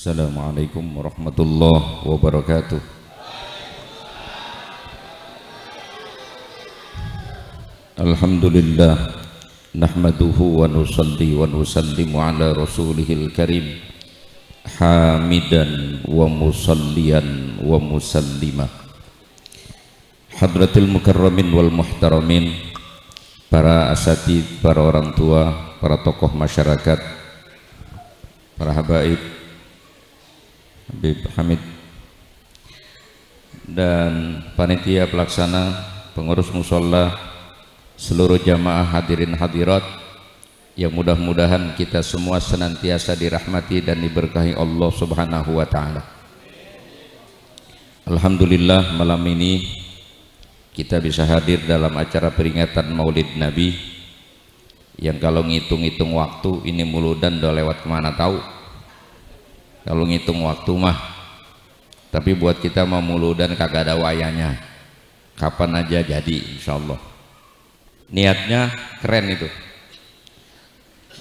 Assalamualaikum warahmatullahi wabarakatuh. Alhamdulillah nahmaduhu wa nusalli wa nusallimu ala rasulihil karim hamidan wa musalliyan wa musallima hadratil mukarramin wal muhtaramin, para asatid, para orang tua, para tokoh masyarakat, para habaib, Habib Hamid dan panitia pelaksana, pengurus musola, seluruh jamaah hadirin hadirat yang mudah-mudahan kita semua senantiasa dirahmati dan diberkahi Allah Subhanahu wa taala. Alhamdulillah, malam ini kita bisa hadir dalam acara peringatan Maulid Nabi yang kalau ngitung-ngitung waktu ini muludan udah lewat kemana tahu. Kalau ngitung waktu mah, tapi buat kita mah muludan kagak ada wayanya, kapan aja jadi insyaallah. Niatnya keren itu,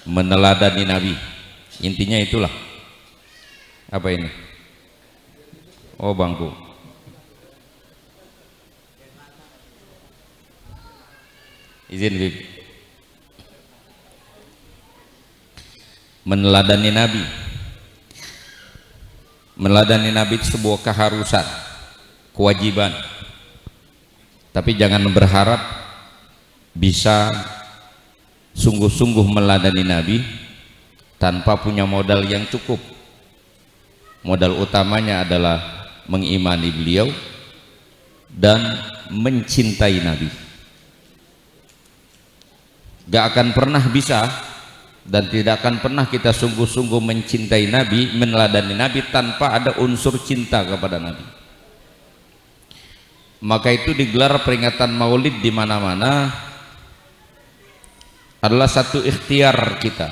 meneladani Nabi, intinya itulah. Apa ini? Oh, bangku. Izin Bib. Meneladani Nabi. Meneladani Nabi itu sebuah keharusan, kewajiban. Tapi jangan berharap bisa sungguh-sungguh meneladani Nabi tanpa punya modal yang cukup. Modal utamanya adalah mengimani beliau dan mencintai Nabi. Gak akan pernah bisa dan tidak akan pernah kita sungguh-sungguh mencintai Nabi, meneladani Nabi tanpa ada unsur cinta kepada Nabi. Maka itu digelar peringatan Maulid di mana-mana adalah satu ikhtiar kita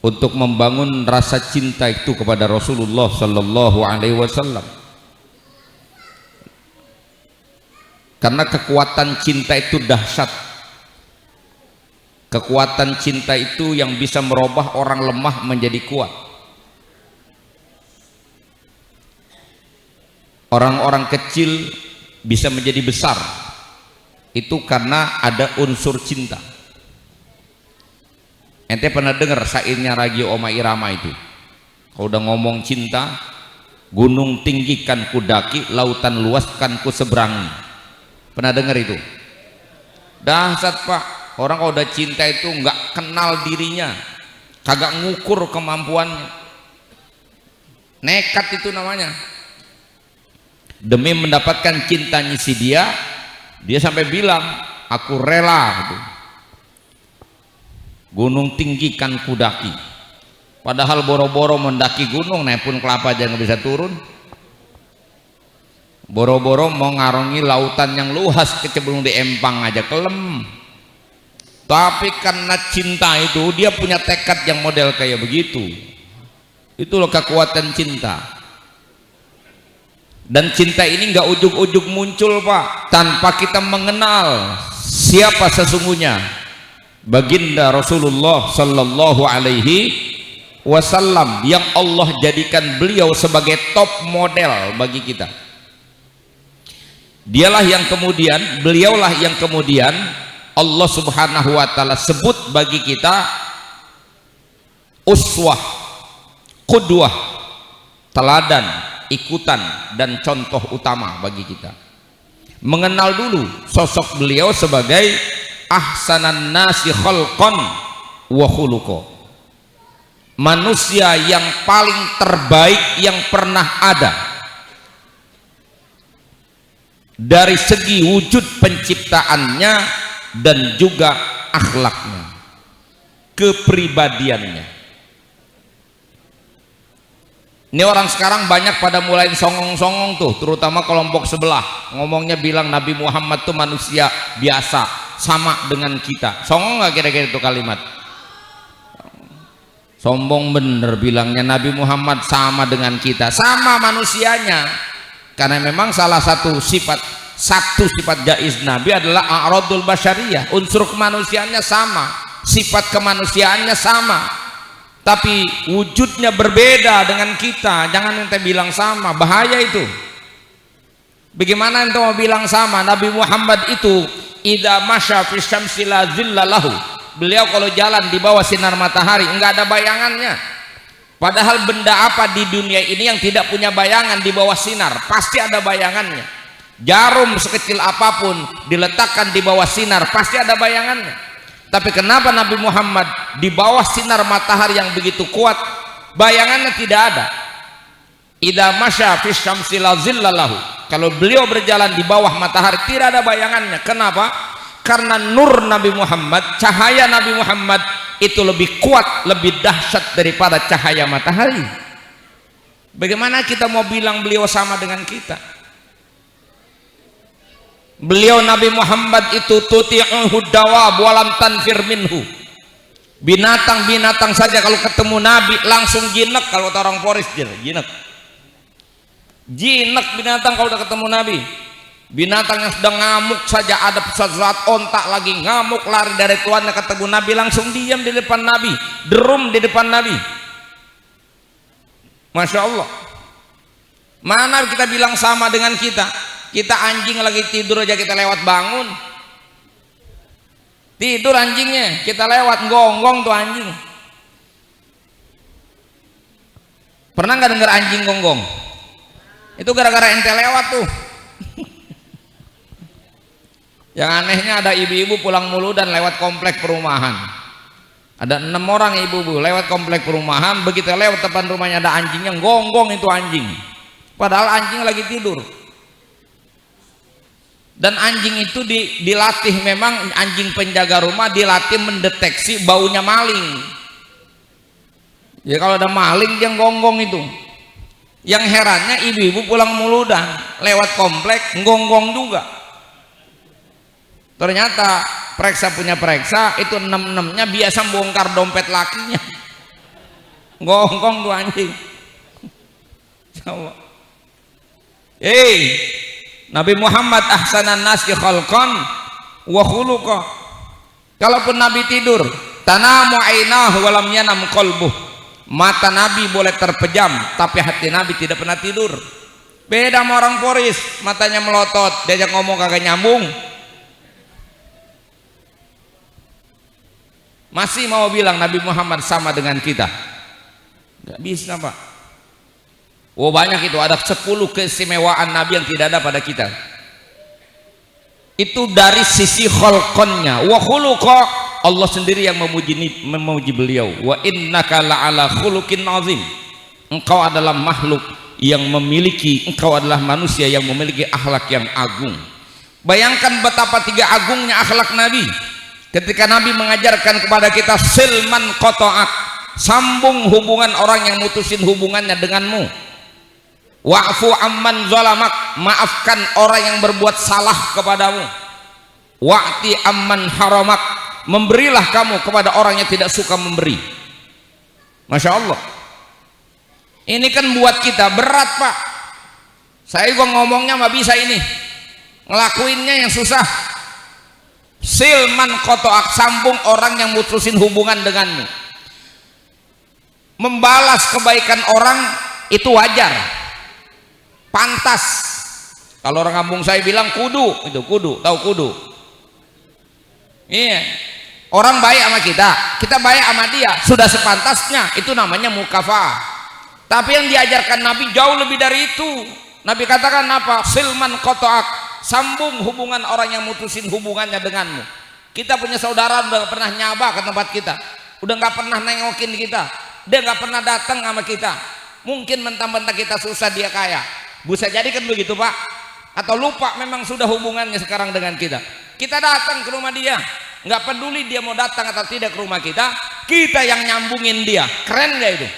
untuk membangun rasa cinta itu kepada Rasulullah Sallallahu Alaihi Wasallam. Karena kekuatan cinta itu dahsyat. Kekuatan cinta itu yang bisa merubah orang lemah menjadi kuat. Orang-orang kecil bisa menjadi besar. Itu karena ada unsur cinta. Ente pernah dengar syairnya Ragio Oma Irama itu? Kalau udah ngomong cinta, gunung tinggikan ku daki, lautan luaskan ku seberangi. Pernah dengar itu? Dahsyat Pak. Orang kalau udah cinta itu nggak kenal dirinya, kagak ngukur kemampuannya. Nekat itu namanya. Demi mendapatkan cintanya si dia sampai bilang, aku rela gitu. Gunung tinggikan kudaki. Padahal boro-boro mendaki gunung, nepun kelapa aja nggak bisa turun. Boro-boro mau ngarungi lautan yang luas, kecebelung di empang aja kelem. Tapi karena cinta itu dia punya tekad yang model kayak begitu. Itulah kekuatan cinta. Dan cinta ini nggak ujug-ujug muncul Pak, tanpa kita mengenal siapa sesungguhnya baginda Rasulullah Sallallahu Alaihi Wasallam yang Allah jadikan beliau sebagai top model bagi kita. Dialah yang kemudian, beliaulah yang kemudian Allah Subhanahu wa taala sebut bagi kita uswah, qudwah, teladan, ikutan dan contoh utama bagi kita. Mengenal dulu sosok beliau sebagai ahsanan nasi khalqan wa khuluqa. Manusia yang paling terbaik yang pernah ada. Dari segi wujud penciptaannya dan juga akhlaknya, kepribadiannya. Ini orang sekarang banyak pada mulai songong-songong tuh, terutama kelompok sebelah, ngomongnya bilang Nabi Muhammad tuh manusia biasa, sama dengan kita. Songong nggak kira-kira itu kalimat? Sombong bener bilangnya Nabi Muhammad sama dengan kita, sama manusianya. Karena memang salah satu sifat jaiz Nabi adalah a'radul basyariyah, unsur kemanusiaannya sama, sifat kemanusiaannya sama. tapi wujudnya berbeda dengan kita. Jangan ente bilang sama, bahaya itu. Bagaimana ente mau bilang sama? Nabi Muhammad itu idza masya fi syamsi la zilla lahu. Beliau kalau jalan di bawah sinar matahari enggak ada bayangannya. Padahal benda apa di dunia ini yang tidak punya bayangan di bawah sinar? Pasti ada bayangannya. Jarum sekecil apapun diletakkan di bawah sinar pasti ada bayangannya. Tapi kenapa Nabi Muhammad di bawah sinar matahari yang begitu kuat bayangannya tidak ada? Idza masya fi syamsi la zilla lahu. Kalau beliau berjalan di bawah matahari tidak ada bayangannya. Kenapa? Karena nur Nabi Muhammad, cahaya Nabi Muhammad itu lebih kuat, lebih dahsyat daripada cahaya matahari. Bagaimana kita mau bilang beliau sama dengan kita? Beliau Nabi Muhammad itu tuti'uhu dawab walam tanfir minhu. Binatang-binatang saja kalau ketemu Nabi langsung jinak. Kalau orang Poris jinak. Jinak binatang kalau udah ketemu Nabi. Binatang yang sedang ngamuk saja, ada pesawat ontak lagi ngamuk lari dari tuannya ketemu Nabi langsung diam di depan Nabi, derum di depan Nabi. Masya Allah. Mana kita bilang sama dengan kita? Kita anjing lagi tidur aja kita lewat bangun. Tidur anjingnya, kita lewat gonggong tuh anjing. Pernah nggak dengar anjing gonggong? Itu gara-gara ente lewat tuh. Yang anehnya ada ibu-ibu pulang mulu dan lewat komplek perumahan. Ada 6 orang ibu-ibu lewat komplek perumahan, begitu lewat depan rumahnya ada anjing yang gonggong itu anjing. Padahal anjing lagi tidur. Dan anjing itu dilatih, memang anjing penjaga rumah dilatih mendeteksi baunya maling. Ya kalau ada maling dia gonggong itu. Yang herannya ibu-ibu pulang mulu dan lewat komplek gonggong juga. Ternyata periksa punya periksa itu 6-6-nya biasa bongkar dompet lakinya. Gonggong tuh anjing. Nabi Muhammad ahsanan nasi khalqan wa khuluqa. Kalaupun Nabi tidur, tanamu ainahu wa lam yanam qalbuh. Mata Nabi boleh terpejam, tapi hati Nabi tidak pernah tidur. Beda sama orang Poris, matanya melotot, diajak ngomong kagak nyambung. Masih mau bilang Nabi Muhammad sama dengan kita? Gak bisa, Pak. Oh banyak itu, ada 10 keistimewaan Nabi yang tidak ada pada kita. Itu dari sisi khalqannya. Wa khuluqa, Allah sendiri yang memuji beliau. Wa innaka la'ala khuluqin azim. Engkau adalah makhluk yang memiliki, engkau adalah manusia yang memiliki akhlak yang agung. Bayangkan betapa tiga agungnya akhlak Nabi. Ketika Nabi mengajarkan kepada kita silman qata'ak, sambung hubungan orang yang mutusin hubungannya denganmu. Wa'fu amman zalamak, maafkan orang yang berbuat salah kepadamu. Wa'ti amman haramak, memberilah kamu kepada orang yang tidak suka memberi. Masya Allah. Ini kan buat kita berat, Pak. Saya juga ngomongnya nggak bisa ini, ngelakuinnya yang susah. Silman qata'ak, sambung orang yang mutusin hubungan denganmu. Membalas kebaikan orang itu wajar, pantas. Kalau orang kampung saya bilang kudu, itu kudu, tahu kudu? Iya. Orang baik sama kita baik sama dia, sudah sepantasnya, itu namanya mukafah. Tapi yang diajarkan Nabi jauh lebih dari itu. Nabi katakan apa? Silman qata'ak, sambung hubungan orang yang mutusin hubungannya denganmu. Kita punya saudara udah gak pernah nyaba ke tempat kita, udah gak pernah nengokin kita, dia gak pernah datang sama kita. Mungkin mentang-mentang kita susah dia kaya, bisa jadi kan begitu, Pak? Atau lupa memang sudah hubungannya sekarang dengan kita. Kita datang ke rumah dia, nggak peduli dia mau datang atau tidak ke rumah kita yang nyambungin dia. Keren gak itu?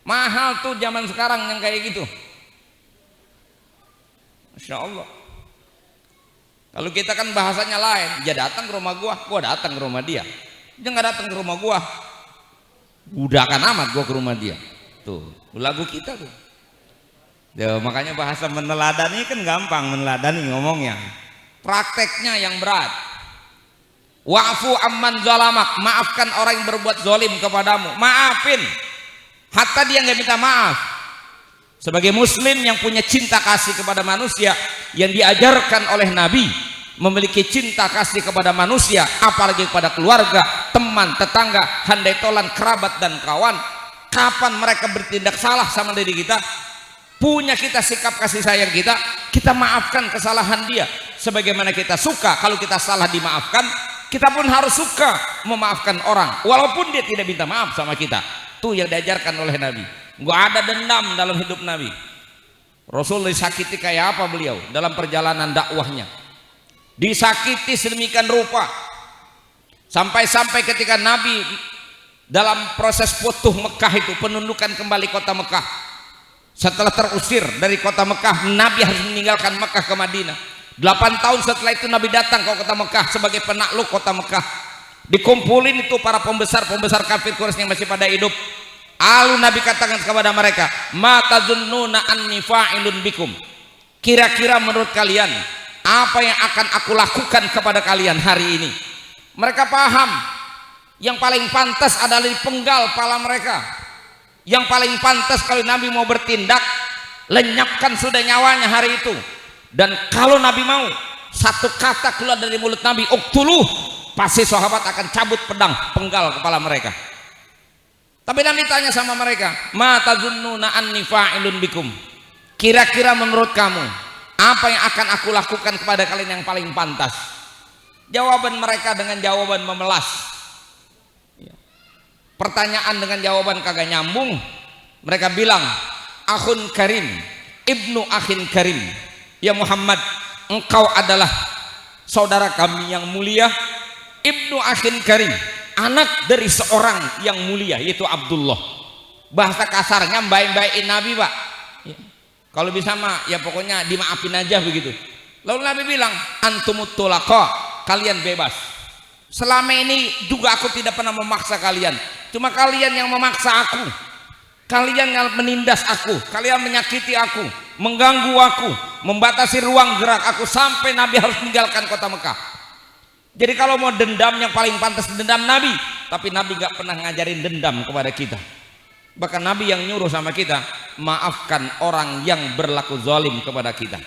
Mahal tuh zaman sekarang yang kayak gitu. Masya Allah. Kalau kita kan bahasanya lain, dia datang ke rumah gua datang ke rumah dia. Dia nggak datang ke rumah gua, udah akan amat gua ke rumah dia. Tuh lagu kita tuh. Ya, makanya bahasa meneladani kan gampang, meneladani ngomongnya. Prakteknya yang berat. Wa'fu amman zalamak, maafkan orang yang berbuat zalim kepadamu, maafin hatta dia nggak minta maaf. Sebagai muslim yang punya cinta kasih kepada manusia, yang diajarkan oleh Nabi memiliki cinta kasih kepada manusia, apalagi kepada keluarga, teman, tetangga, handai tolan, kerabat dan kawan, kapan mereka bertindak salah sama diri kita, punya kita sikap kasih sayang kita maafkan kesalahan dia. Sebagaimana kita suka kalau kita salah dimaafkan, kita pun harus suka memaafkan orang walaupun dia tidak minta maaf sama kita. Itu yang diajarkan oleh Nabi. Nggak ada dendam dalam hidup Nabi. Rasul disakiti kayak apa beliau dalam perjalanan dakwahnya, disakiti sedemikian rupa sampai-sampai ketika Nabi dalam proses futuh Mekah itu, penundukan kembali kota Mekah, setelah terusir dari kota Mekah, Nabi harus meninggalkan Mekah ke Madinah. 8 tahun setelah itu Nabi datang ke kota Mekah sebagai penakluk kota Mekah. Dikumpulin itu para pembesar kafir Quraisy yang masih pada hidup. Lalu Nabi katakan kepada mereka, ma tazunnuna anni fa'ilun bikum, kira-kira menurut kalian apa yang akan aku lakukan kepada kalian hari ini? Mereka paham yang paling pantas adalah dipenggal pala mereka. Yang paling pantas kalau Nabi mau bertindak, lenyapkan sudah nyawanya hari itu. Dan kalau Nabi mau satu kata keluar dari mulut Nabi, uqtuluh, pasti sahabat akan cabut pedang penggal kepala mereka. Tapi Nabi tanya sama mereka, ma tazunnuna anni fa'ilun bikum, kira-kira menurut kamu apa yang akan aku lakukan kepada kalian yang paling pantas? Jawaban mereka dengan jawaban memelas, pertanyaan dengan jawaban kagak nyambung. Mereka bilang, akhun karim, ibnu akhin karim, ya Muhammad, engkau adalah saudara kami yang mulia, ibnu akhin karim, anak dari seorang yang mulia, yaitu Abdullah. Bahasa kasarnya baik-baikin Nabi, Pak. Ya. Kalau bisa mah ya pokoknya dimaafin aja begitu. Lalu Nabi bilang, antumut tulaqa, kalian bebas. Selama ini juga aku tidak pernah memaksa kalian, cuma kalian yang memaksa aku, kalian yang menindas aku, kalian menyakiti aku, mengganggu aku, membatasi ruang gerak aku, sampai Nabi harus meninggalkan kota Mekah. Jadi kalau mau dendam, yang paling pantas dendam Nabi, tapi Nabi gak pernah ngajarin dendam kepada kita. Bahkan Nabi yang nyuruh sama kita, maafkan orang yang berlaku zalim kepada kita.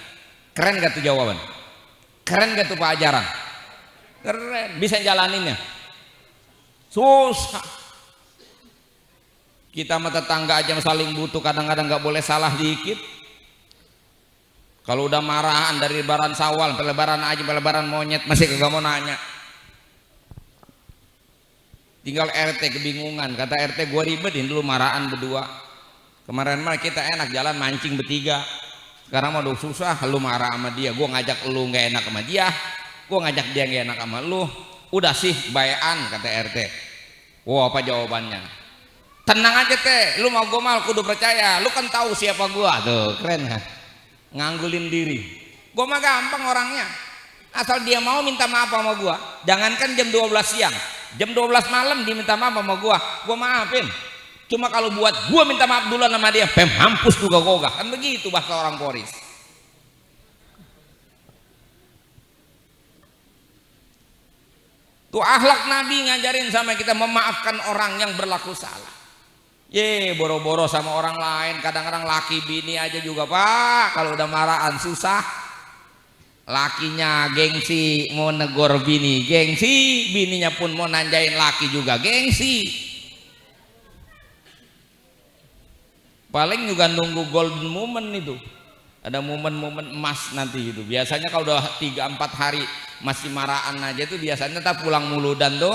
Keren gak tuh jawaban? Keren gak tuh Pak ajaran? Keren, bisa jalaninnya. Susah. Kita sama tetangga aja saling butuh, kadang-kadang gak boleh salah dikit. Kalau udah marahan dari lebaran Sawal, lebaran aja, lebaran monyet, masih kagak mau nanya. Tinggal RT kebingungan, kata RT gue ribetin dulu marahan berdua. Kemarin mah kita enak jalan mancing bertiga. Sekarang mau udah susah, lu marah sama dia, gue ngajak lu nggak enak sama dia, gue ngajak dia nggak enak sama lu. Udah sih bayan, kata RT. Wah, apa jawabannya? Tenang aja teh, lu mau gue mal kudu percaya, lu kan tahu siapa gue. Tuh keren kan? Nganggulin diri. Gue mah gampang orangnya, asal dia mau minta maaf sama gue. Jangankan jam 12 siang, jam 12 malam dia minta maaf sama gue maafin. Cuma kalau buat gue minta maaf duluan sama dia, pem hampus juga gogah, kan begitu bahasa orang Koris. Tuh akhlak Nabi ngajarin sama kita, memaafkan orang yang berlaku salah. Ye, boro-boro sama orang lain, kadang-kadang laki bini aja juga Pak, kalau udah marahan susah. Lakinya gengsi mau negor bini, gengsi, bininya pun mau nanjain laki juga gengsi. Paling juga nunggu golden moment itu, ada momen-momen emas nanti itu. Biasanya kalau udah 3-4 hari masih marahan aja tuh biasanya tak pulang muludan tuh.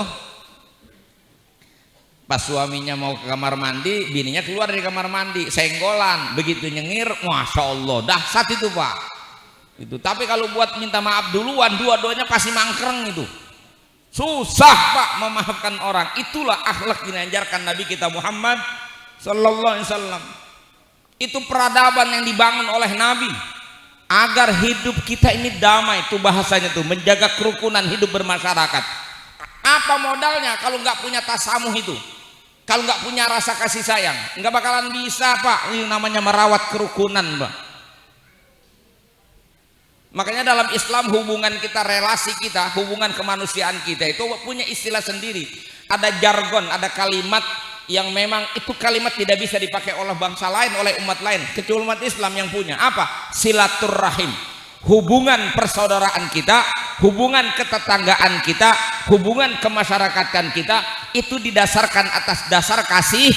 Pas suaminya mau ke kamar mandi, bininya keluar dari kamar mandi, senggolan, begitu nyengir, masya Allah, dahsyat itu Pak. Itu. Tapi kalau buat minta maaf duluan, dua-duanya pasti mangkreng itu. Susah Pak memaafkan orang. Itulah akhlak yang diajarkan Nabi kita Muhammad Sallallahu Alaihi Wasallam. Itu peradaban yang dibangun oleh Nabi agar hidup kita ini damai. Itu bahasanya tuh, menjaga kerukunan hidup bermasyarakat. Apa modalnya kalau nggak punya tasamuh itu? Kalau nggak punya rasa kasih sayang, nggak bakalan bisa Pak. Ini namanya merawat kerukunan Pak. Makanya dalam Islam hubungan kita, relasi kita, hubungan kemanusiaan kita itu punya istilah sendiri. Ada jargon, ada kalimat yang memang itu kalimat tidak bisa dipakai oleh bangsa lain, oleh umat lain, kecuali umat Islam yang punya. Apa? Silaturrahim. Hubungan persaudaraan kita, hubungan ketetanggaan kita, hubungan kemasyarakatan kita itu didasarkan atas dasar kasih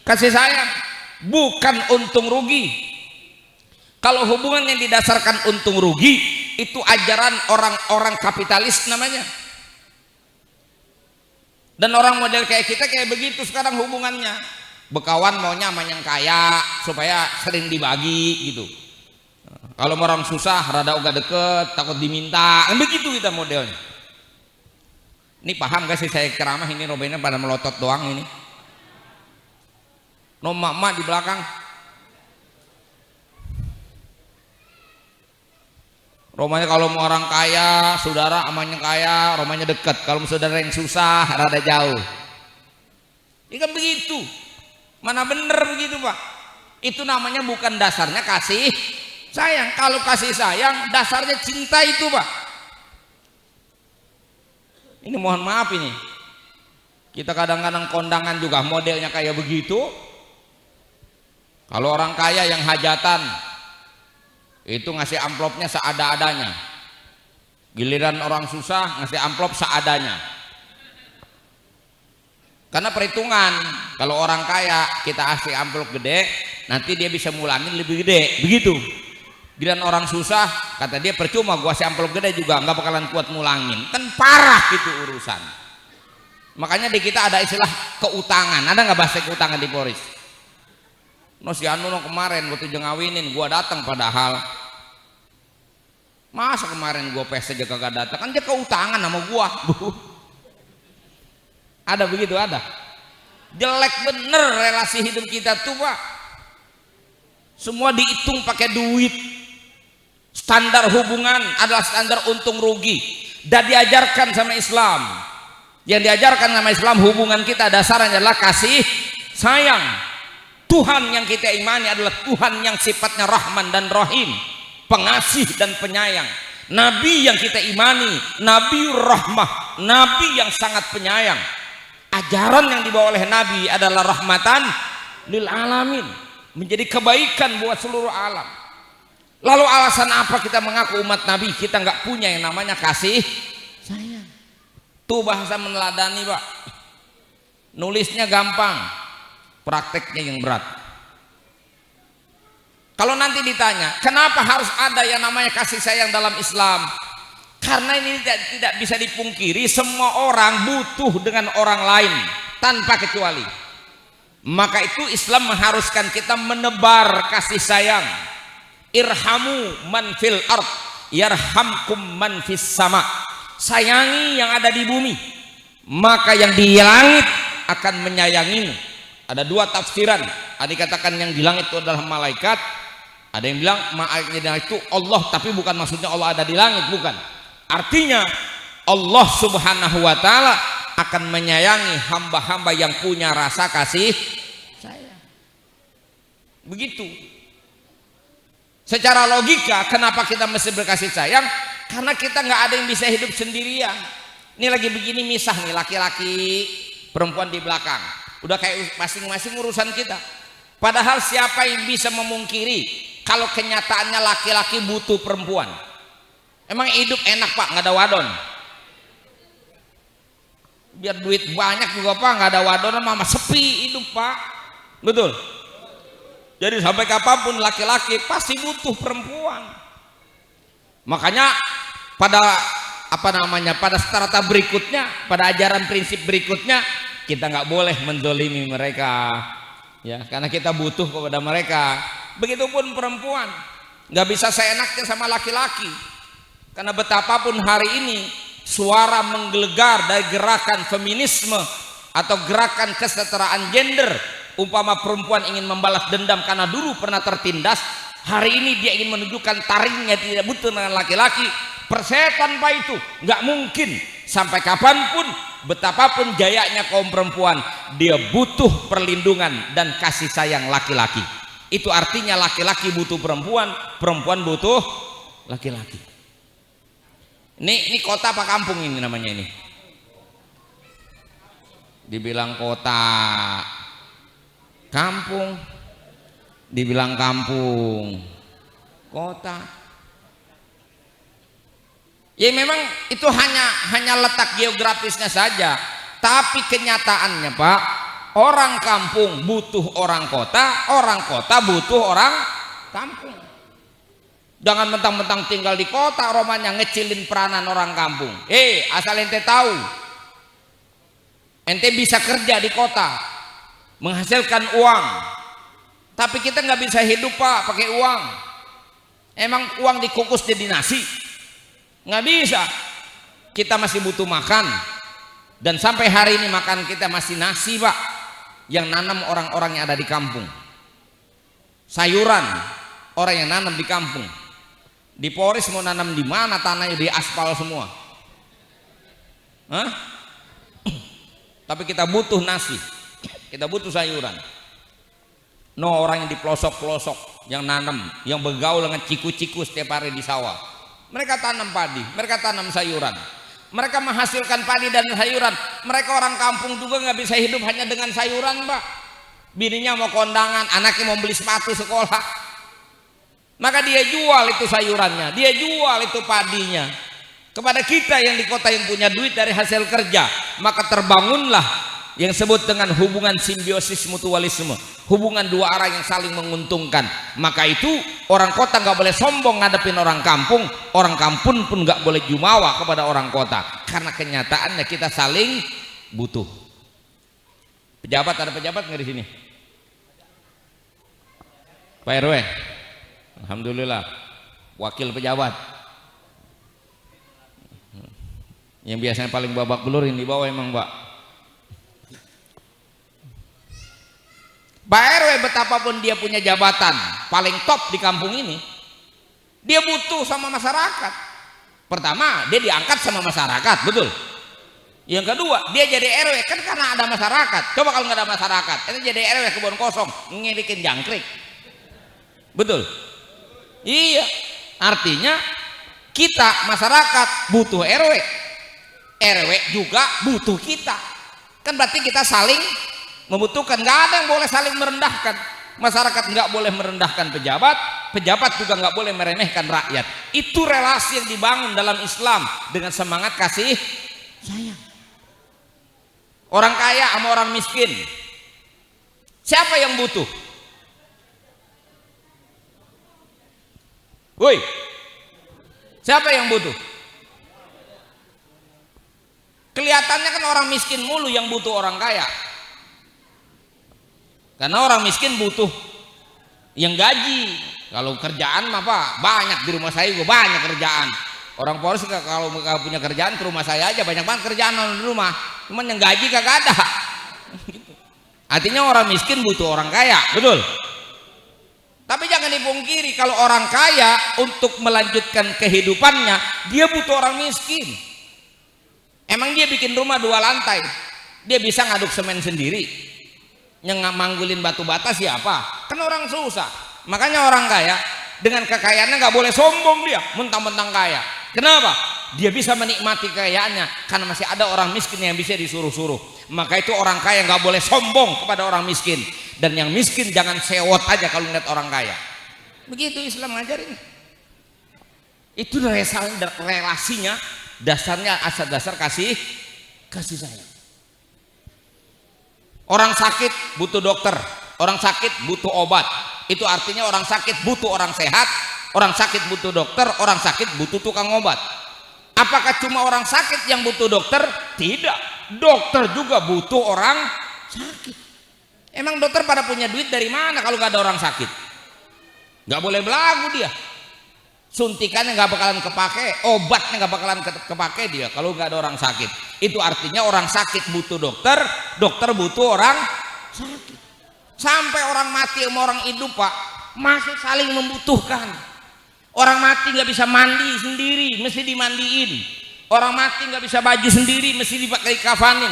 sayang, bukan untung rugi. Kalau hubungan yang didasarkan untung rugi itu ajaran orang-orang kapitalis namanya. Dan orang model kayak kita kayak begitu sekarang hubungannya. Bekawan maunya sama yang kaya supaya sering dibagi gitu. Kalau orang susah rada uga deket takut diminta. Begitu kita modelnya. Ini paham gak sih saya ceramah ini robenya pada melotot doang ini. No mak-mak di belakang. Romanya kalau mau orang kaya, saudara amanya kaya, romanya dekat. Kalau saudara yang susah, rada jauh. Ini kan begitu. Mana bener begitu Pak? Itu namanya bukan dasarnya kasih sayang. Kalau kasih sayang, dasarnya cinta itu Pak. Ini mohon maaf ini. Kita kadang-kadang kondangan juga modelnya kayak begitu. Kalau orang kaya yang hajatan, itu ngasih amplopnya seada-adanya. Giliran orang susah ngasih amplop seadanya. Karena perhitungan, kalau orang kaya kita kasih amplop gede, nanti dia bisa mulangin lebih gede, begitu. Giliran orang susah, kata dia percuma gua kasih amplop gede juga nggak bakalan kuat mulangin. Kan parah itu urusan. Makanya di kita ada istilah keutangan. Ada nggak bahasa keutangan di Polris? No si anu no kemarin waktu ngawinin gua datang padahal masa kemarin gua pesta aja kagak datang kan dia keutangan sama gua. Ada begitu, ada. Jelek bener relasi hidup kita tuh Pak. Semua dihitung pakai duit. Standar hubungan adalah standar untung rugi dan diajarkan sama Islam. Yang diajarkan sama Islam hubungan kita dasarnya adalah kasih sayang. Tuhan yang kita imani adalah Tuhan yang sifatnya Rahman dan Rahim, pengasih dan penyayang. Nabi yang kita imani, Nabi Rahmah, Nabi yang sangat penyayang. Ajaran yang dibawa oleh Nabi adalah rahmatan lil alamin, menjadi kebaikan buat seluruh alam. Lalu alasan apa kita mengaku umat Nabi? Kita nggak punya yang namanya kasih sayang. Tuh bahasa meneladani Pak. Nulisnya gampang, prakteknya yang berat. Kalau nanti ditanya kenapa harus ada yang namanya kasih sayang dalam Islam, karena ini tidak bisa dipungkiri semua orang butuh dengan orang lain tanpa kecuali. Maka itu Islam mengharuskan kita menebar kasih sayang. Irhamu man fil ard yarhamkum man fis sama. Sayangi yang ada di bumi, maka yang di langit akan menyayangimu. Ada dua tafsiran. Ada dikatakan yang di langit itu adalah malaikat, ada yang bilang malaikatnya itu Allah, tapi bukan maksudnya Allah ada di langit, bukan. Artinya Allah Subhanahu wa taala akan menyayangi hamba-hamba yang punya rasa kasih sayang. Begitu. Secara logika kenapa kita mesti berkasih sayang? Karena kita nggak ada yang bisa hidup sendirian. Ini lagi begini misah nih, laki-laki perempuan di belakang. Udah kayak masing-masing urusan kita. Padahal siapa yang bisa memungkiri kalau kenyataannya laki-laki butuh perempuan? Emang hidup enak Pak, nggak ada wadon? Biar duit banyak juga Pak, nggak ada wadon mama sepi hidup Pak. Betul. Jadi sampai kapanpun laki-laki pasti butuh perempuan. Makanya pada pada strata berikutnya, pada ajaran prinsip berikutnya, kita nggak boleh menzolimi mereka, ya, karena kita butuh kepada mereka. Begitupun perempuan, nggak bisa seenaknya sama laki-laki, karena betapapun hari ini suara menggelegar dari gerakan feminisme atau gerakan kesetaraan gender, umpama perempuan ingin membalas dendam karena dulu pernah tertindas, hari ini dia ingin menunjukkan taringnya tidak butuh dengan laki-laki. Persetan Pak itu nggak mungkin. Sampai kapanpun, betapapun jayanya kaum perempuan, dia butuh perlindungan dan kasih sayang laki-laki. Itu artinya laki-laki butuh perempuan, perempuan butuh laki-laki. Ini kota apa kampung ini namanya ini? Dibilang kota, kampung, dibilang kampung, kota. Ya memang itu hanya letak geografisnya saja, tapi kenyataannya Pak, orang kampung butuh orang kota butuh orang kampung. Jangan mentang-mentang tinggal di kota romanya ngecilin peranan orang kampung. Asal ente tahu, ente bisa kerja di kota, menghasilkan uang, tapi kita nggak bisa hidup Pak pakai uang. Emang uang dikukus jadi nasi? Nggak bisa. Kita masih butuh makan, dan sampai hari ini makan kita masih nasi Pak, yang nanam orang-orang yang ada di kampung. Sayuran orang yang nanam di kampung. Di Polres mau nanam di mana, tanahnya di aspal semua. Tapi kita butuh nasi, kita butuh sayuran. Orang yang di pelosok-pelosok yang nanam, yang bergaul dengan ciku-ciku setiap hari di sawah, mereka tanam padi, mereka tanam sayuran, mereka menghasilkan padi dan sayuran. Mereka orang kampung juga nggak bisa hidup hanya dengan sayuran Pak. Bininya mau kondangan, anaknya mau beli sepatu sekolah, maka dia jual itu sayurannya, dia jual itu padinya kepada kita yang di kota yang punya duit dari hasil kerja. Maka terbangunlah yang disebut dengan hubungan simbiosis mutualisme, hubungan dua arah yang saling menguntungkan. Maka itu orang kota nggak boleh sombong ngadepin orang kampung pun nggak boleh jumawa kepada orang kota, karena kenyataannya kita saling butuh. Pejabat, ada pejabat nggak di sini? Pak RW, alhamdulillah, wakil pejabat yang biasanya paling babak belur yang di bawah emang Pak. Pak RW betapapun dia punya jabatan paling top di kampung ini, dia butuh sama masyarakat. Pertama, dia diangkat sama masyarakat, betul. Yang kedua, dia jadi RW kan karena ada masyarakat. Coba kalau nggak ada masyarakat, itu jadi RW kebun kosong, ngirikin jangkrik, betul. Iya, artinya kita masyarakat butuh RW, RW juga butuh kita. Kan berarti kita saling membutuhkan. Nggak ada yang boleh saling merendahkan. Masyarakat nggak boleh merendahkan pejabat, pejabat juga nggak boleh meremehkan rakyat. Itu relasi yang dibangun dalam Islam dengan semangat kasih sayang. Orang kaya sama orang miskin, siapa yang butuh? Woi, siapa yang butuh? Kelihatannya kan orang miskin mulu yang butuh orang kaya, karena orang miskin butuh yang gaji. Kalau kerjaan mah Pak banyak, di rumah saya juga banyak kerjaan. Orang Polres kalau nggak punya kerjaan ke rumah saya aja banyak banget kerjaan di rumah, cuman yang gaji kagak ada. Artinya orang miskin butuh orang kaya, betul. Tapi jangan dipungkiri, kalau orang kaya untuk melanjutkan kehidupannya dia butuh orang miskin. Emang dia bikin rumah 2 lantai, dia bisa ngaduk semen sendiri? Yang manggulin batu bata siapa? Kan orang susah. Makanya orang kaya dengan kekayaannya nggak boleh sombong dia, mentang-mentang kaya. Kenapa? Dia bisa menikmati kekayaannya karena masih ada orang miskin yang bisa disuruh-suruh. Maka itu orang kaya nggak boleh sombong kepada orang miskin. Dan yang miskin jangan sewot aja kalau ngeliat orang kaya. Begitu Islam ngajarin. Itu relasinya, dasarnya asal dasar kasih sayang. Orang sakit butuh dokter, orang sakit butuh obat. Itu artinya orang sakit butuh orang sehat, orang sakit butuh dokter, orang sakit butuh tukang obat. Apakah cuma orang sakit yang butuh dokter? Tidak, dokter juga butuh orang sakit. Emang dokter pada punya duit dari mana kalau nggak ada orang sakit? Nggak boleh belagu dia. Suntikannya nggak bakalan kepake, obatnya nggak bakalan kepake dia kalau nggak ada orang sakit. Itu artinya orang sakit butuh dokter, dokter butuh orang sakit. Sampai orang mati sama orang hidup Pak masih saling membutuhkan. Orang mati nggak bisa mandi sendiri, mesti dimandiin. Orang mati nggak bisa baju sendiri, mesti dipakai kafanin.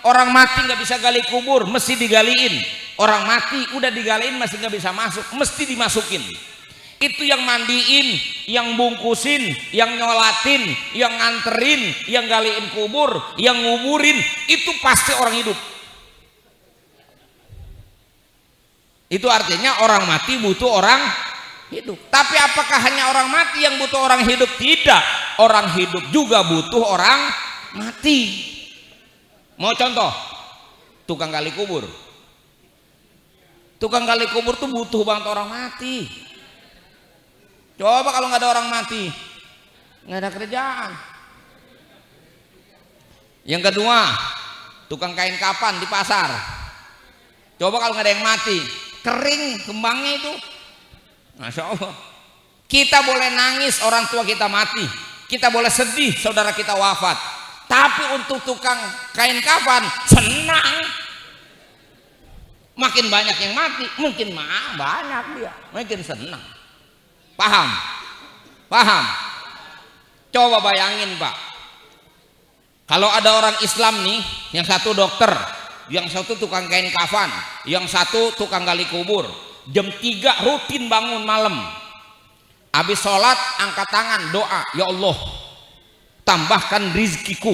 Orang mati nggak bisa gali kubur, mesti digaliin. Orang mati udah digaliin masih nggak bisa masuk, mesti dimasukin. Itu yang mandiin, yang bungkusin, yang nyolatin, yang nganterin, yang galiin kubur, yang nguburin, itu pasti orang hidup. Itu artinya orang mati butuh orang hidup. Tapi apakah hanya orang mati yang butuh orang hidup? Tidak. Orang hidup juga butuh orang mati. Mau contoh? Tukang gali kubur. Tukang gali kubur tuh butuh banget orang mati. Coba kalau nggak ada orang mati, nggak ada kerjaan. Yang kedua, tukang kain kapan di pasar. Coba kalau nggak ada yang mati, kering kembangnya itu. Masya Allah. Kita boleh nangis orang tua kita mati, kita boleh sedih saudara kita wafat. Tapi untuk tukang kain kapan senang. Makin banyak yang mati, mungkin banyak dia, makin senang. Paham? Paham? Coba bayangin Pak, kalau ada orang Islam nih, yang satu dokter, yang satu tukang kain kafan, yang satu tukang gali kubur, jam 3 rutin bangun malam, habis sholat angkat tangan doa, ya Allah tambahkan rizkiku.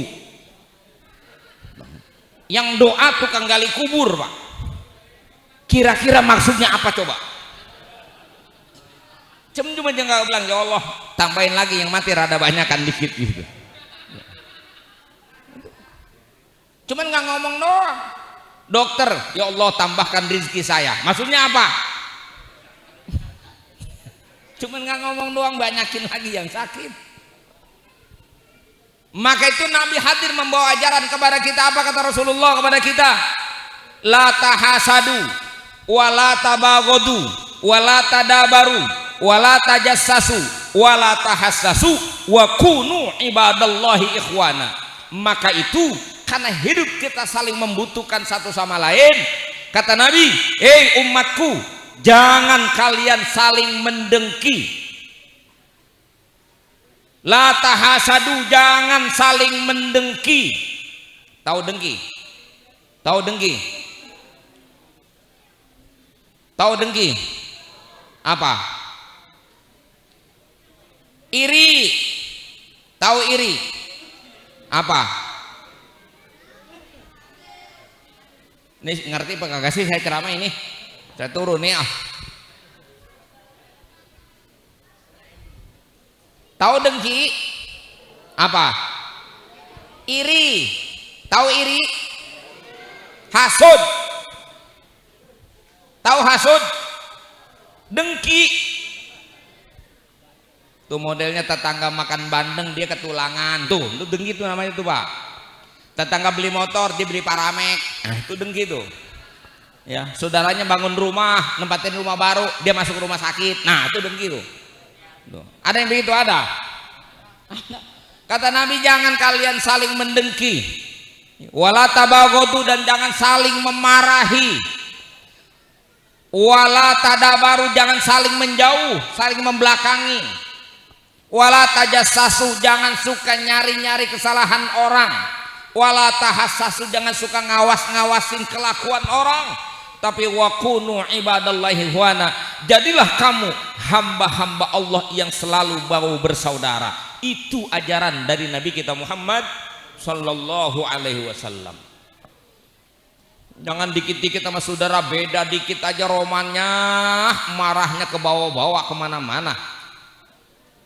Yang doa tukang gali kubur Pak, kira-kira maksudnya apa coba? Cuma dia nggak bilang, ya Allah tambahin lagi yang mati rada banyakan dikit gitu. Cuman nggak ngomong doang. Dokter, ya Allah tambahkan rezeki saya. Maksudnya apa? Cuman nggak ngomong doang, banyakin lagi yang sakit. Maka itu Nabi hadir membawa ajaran kepada kita. Apa kata Rasulullah kepada kita? La tahasadu, wala tabagodu, wala tadabaru, wala tajassasu, wala tahassasu, wa kunu ibadallahi ikhwana. Maka itu karena hidup kita saling membutuhkan satu sama lain. Kata Nabi, hei umatku, jangan kalian saling mendengki. La tahasadu, jangan saling mendengki. Tahu dengki? Tahu dengki? Tahu dengki? Apa? Iri. Tahu iri? Apa? Ini ngerti apa kagak sih saya ceramah ini? Saya turun nih ah. Tahu dengki? Apa? Iri. Tahu iri? Hasud. Tahu hasud? Dengki. Tuh modelnya tetangga makan bandeng dia ketulangan, tuh itu dengki tuh namanya tuh Pak. Tetangga beli motor dia beli paramek, nah itu dengki tuh. Ya, saudaranya bangun rumah, nempatin rumah baru, dia masuk rumah sakit, nah itu dengki tuh. Tuh. Ada yang begitu ada? Kata Nabi, jangan kalian saling mendengki, wala tabagodu, dan jangan saling memarahi, wala tadabaru, jangan saling menjauh, saling membelakangi. Wala tajassasu, jangan suka nyari-nyari kesalahan orang. Wala tahassasu, jangan suka ngawas-ngawasin kelakuan orang. Tapi wakunu ibadallahi ikhwana, jadilah kamu hamba-hamba Allah yang selalu mau bersaudara. Itu ajaran dari Nabi kita Muhammad sallallahu alaihi wasallam. Jangan dikit-dikit sama saudara beda dikit aja romannya, marahnya ke bawah-bawah kemana-mana.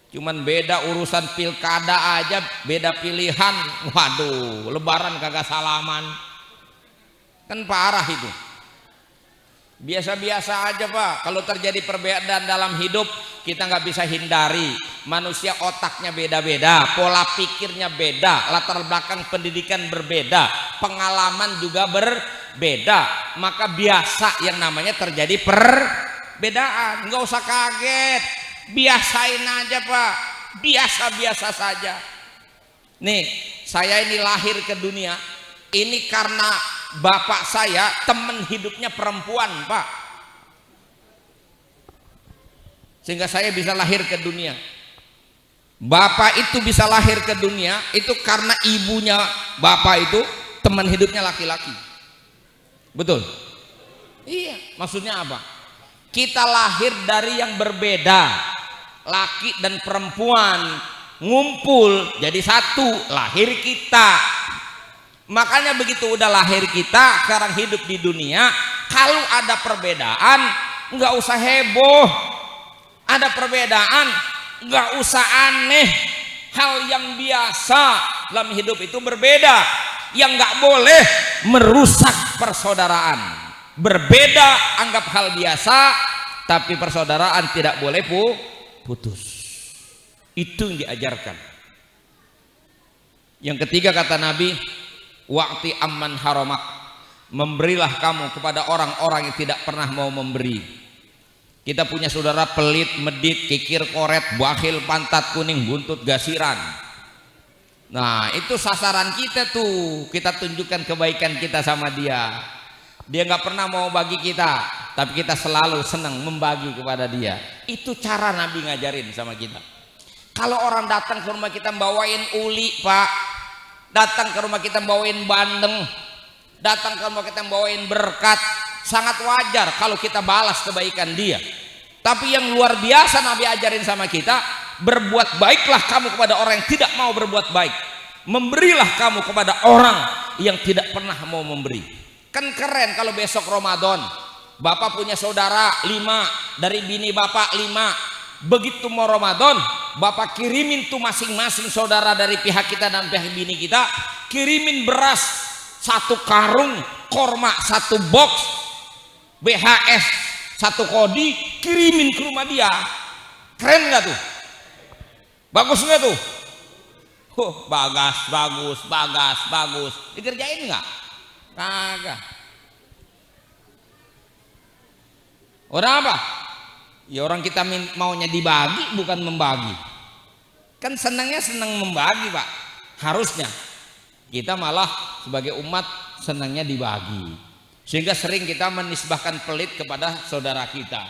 Cuman beda urusan pilkada aja, beda pilihan, waduh, lebaran kagak salaman, kan parah itu. Biasa-biasa aja Pak, kalau terjadi perbedaan dalam hidup kita nggak bisa hindari. Manusia otaknya beda-beda, pola pikirnya beda, latar belakang pendidikan berbeda, pengalaman juga berbeda. Maka biasa yang namanya terjadi perbedaan, nggak usah kaget. Biasain aja Pak, biasa-biasa saja. Nih, saya ini lahir ke dunia ini karena bapak saya teman hidupnya perempuan Pak, sehingga saya bisa lahir ke dunia. Bapak itu bisa lahir ke dunia itu karena ibunya bapak itu teman hidupnya laki-laki. Betul? Iya, maksudnya apa? Kita lahir dari yang berbeda, laki dan perempuan ngumpul jadi satu, lahir kita. Makanya begitu udah lahir kita, sekarang hidup di dunia, kalau ada perbedaan nggak usah heboh, ada perbedaan nggak usah aneh, hal yang biasa dalam hidup itu berbeda. Yang nggak boleh merusak persaudaraan. Berbeda anggap hal biasa, tapi persaudaraan tidak boleh putus. Itu yang diajarkan. Yang ketiga kata Nabi, wa'ti amman haramak, memberilah kamu kepada orang-orang yang tidak pernah mau memberi. Kita punya saudara pelit, medit, kikir, koret, bakhil, pantat kuning, buntut, gasiran. Nah itu sasaran kita tuh, kita tunjukkan kebaikan kita sama dia. Dia nggak pernah mau bagi kita, tapi kita selalu senang membagi kepada dia. Itu cara Nabi ngajarin sama kita. Kalau orang datang ke rumah kita bawain uli, Pak, datang ke rumah kita bawain bandeng, datang ke rumah kita bawain berkat, sangat wajar kalau kita balas kebaikan dia. Tapi yang luar biasa Nabi ajarin sama kita, berbuat baiklah kamu kepada orang yang tidak mau berbuat baik, memberilah kamu kepada orang yang tidak pernah mau memberi. Kan keren kalau besok Ramadan bapak punya saudara 5, dari bini bapak 5, begitu mau Ramadan bapak kirimin tuh masing-masing saudara dari pihak kita dan pihak bini kita, kirimin beras 1 karung, korma 1 box, BHS 1 kodi, kirimin ke rumah dia. Keren nggak tuh? Bagus nggak tuh? Bagus. Dikerjain nggak? Kagak. Orang apa? Ya orang kita maunya dibagi bukan membagi. Kan senangnya senang membagi, Pak. Harusnya kita malah sebagai umat senangnya dibagi. Sehingga sering kita menisbahkan pelit kepada saudara kita.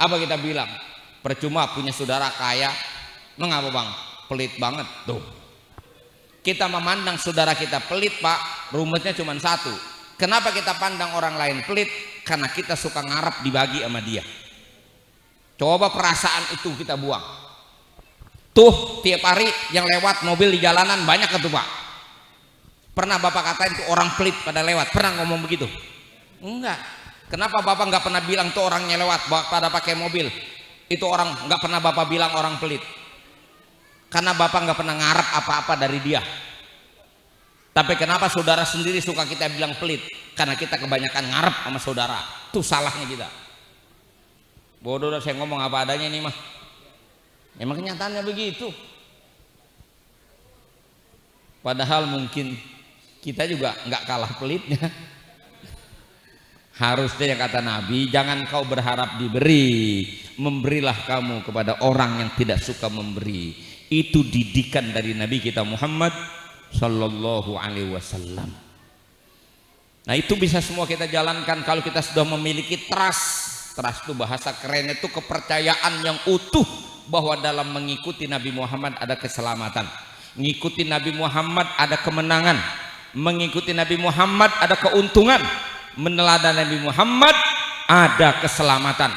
Apa kita bilang? Percuma punya saudara kaya. Mengapa, Bang? Pelit banget tuh. Kita memandang saudara kita pelit, Pak, rumusnya cuma satu. Kenapa kita pandang orang lain pelit? Karena kita suka ngarep dibagi sama dia. Coba perasaan itu kita buang. Tuh tiap hari yang lewat mobil di jalanan banyak tuh, Pak. Pernah Bapak katain tuh orang pelit pada lewat? Pernah ngomong begitu? Enggak. Kenapa Bapak nggak pernah bilang tuh orangnya lewat pada pakai mobil? Itu orang nggak pernah Bapak bilang orang pelit. Karena Bapak nggak pernah ngarep apa-apa dari dia. Tapi kenapa saudara sendiri suka kita bilang pelit? Karena kita kebanyakan ngarep sama saudara. Itu salahnya kita. Bodoh dah saya ngomong apa adanya ini mah. Emang kenyataannya begitu. Padahal mungkin kita juga nggak kalah pelitnya. Harusnya yang kata Nabi, jangan kau berharap diberi, memberilah kamu kepada orang yang tidak suka memberi. Itu didikan dari Nabi kita Muhammad Sallallahu Alaihi Wasallam. Nah itu bisa semua kita jalankan kalau kita sudah memiliki trust. Trust itu bahasa keren, itu kepercayaan yang utuh bahwa dalam mengikuti Nabi Muhammad ada keselamatan, mengikuti Nabi Muhammad ada kemenangan, mengikuti Nabi Muhammad ada keuntungan, meneladani Nabi Muhammad ada keselamatan.